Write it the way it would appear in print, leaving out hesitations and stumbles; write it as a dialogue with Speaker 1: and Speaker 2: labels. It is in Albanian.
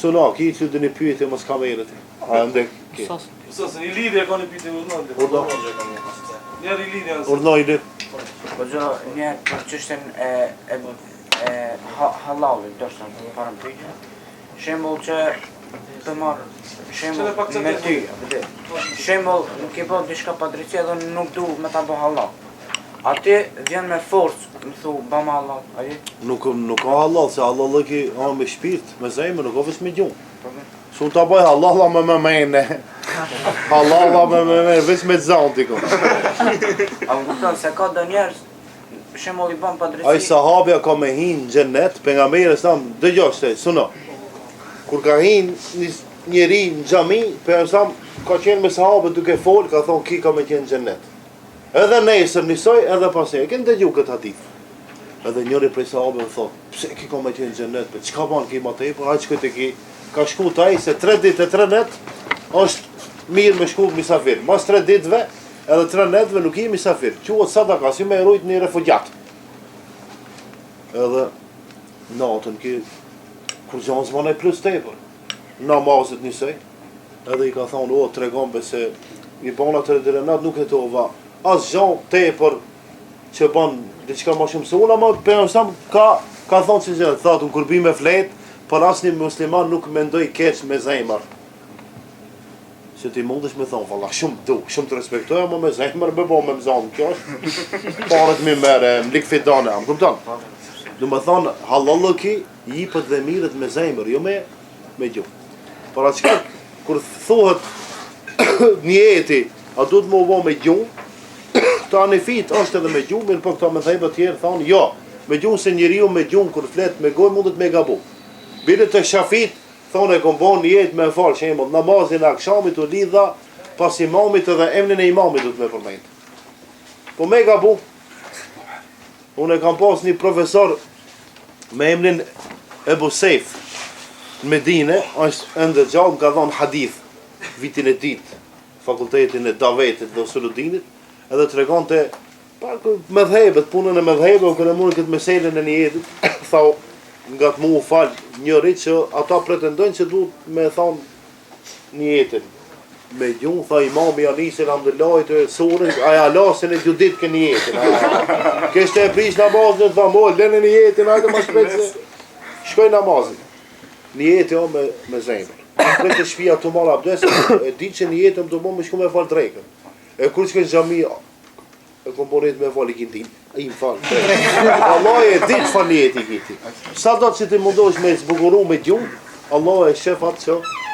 Speaker 1: Sona, ki që dhe një pyetje mos kamerët. A ndë ki?
Speaker 2: Sosë, një lidhje ka një pyetje urdhën.
Speaker 1: Urdo.
Speaker 2: Njerë i lidhje nësë.
Speaker 1: Urdhno i dhe.
Speaker 3: Po gjë, një për çështjen e halalit, do shta të parëm pyetje. Shembull që të marr shembull me ty, shembull nuk e bën diçka pa drejtësi edhe nuk du me ta bë halal. Ati vjen me forcë, më thu, bëma halal, aji?
Speaker 1: Nuk ka halal, se halal e ki me shpirt, me zemër, nuk ka veç me gjumë. Shumë ta bëj halala me mene. Halala me mene, veç me zanti ko.
Speaker 3: A më kupton se ka do njerëz, shembull i bën pa drejtësi.
Speaker 1: Ai sahabja ka me hin në xhenet, pejgamberi sa dëgjoj se, suno. Kur ka hin njeri në xhami, pejgamberi ka qenë me sahabët duke fol, ka thonë ki ka me qenë në xhenet. Edhe nesër njësoj, edhe pas e kënë dëgju këtë hadith. Edhe njëri prej sahabëve thot, pse ki ka me qenë në xhenet, për çka ban ki ma tepër, hajt shkojt e ki, ka shku taj se 3 ditë e 3 net, është mirë me shku misafir. Mas 3 ditëve, edhe 3 netëve nuk i misafir. Quhet sadaka, si me erujt një refugjat. Edhe natën ki, kur gjanë zmanaj plus tepër, namazit njësoj, edhe i ka thonë, o, tregombe se i bana të redire nuk e tova, as gjanë tepër që ban diçka ma shumë se unë, ama për ka thonë që gjë, thotë, unë kur bi me flet, për asni musliman nuk mendoj keq me zemër. Se ti mundesh me thonë, valla, shumë të respektoj, ama me zemër me bo me mëzanë, kjo është parët mi mere, më lik fitane, më kupton? Du me thonë, halallë ki, jipët dhe mirët me zemër, jo me gjuhë. Para qka, kur thuhet njeti, a du të më uvo me gjuhë, ta në fit është edhe me gjumë, mirë po këta me dhejbë tjerë thonë, jo, me gjumë se njeriu me gjumë kër flet me gojë mundet me gabu. Bile të shafit, thonë e kom bon një jetë me falë, që e namazin e akshamit u lidha, pas imamit edhe emnin e imamit du të me përmejtë. Po me gabu, unë e kam pas një profesor me emnin Ebu Sejf, në Medine, është ndër gjallë, më ka thonë hadith, vitin e ditë, fakultetin e Davetit dhe Suludinit, edhe të regonte medhebet, punën e medhebet, kërë e mundë këtë meselën e një jetit, thau, nga të mu u falë njëri që ata pretendojnë që duhet me thonë një jetin. Me gjunë, tha imami Anisin, alhamdulillah, të surën, aja lasin e gjudit kë një jetin. Kështë e prish namazin, tha moj, lene një jetin, ajde ma shpejt se shkoj namazin. Një jetin o me zemër. Shpejt e shpia të marë abdes, e di që një jetin më të më shku me falë drejkën. E kur që kënë gjami, e komponit me falë i kintin, i më falë. Allah e ditë falë jeti i kinti. Sa do të që ti mundosh me zbukuru me gjumë, Allah e shef atë që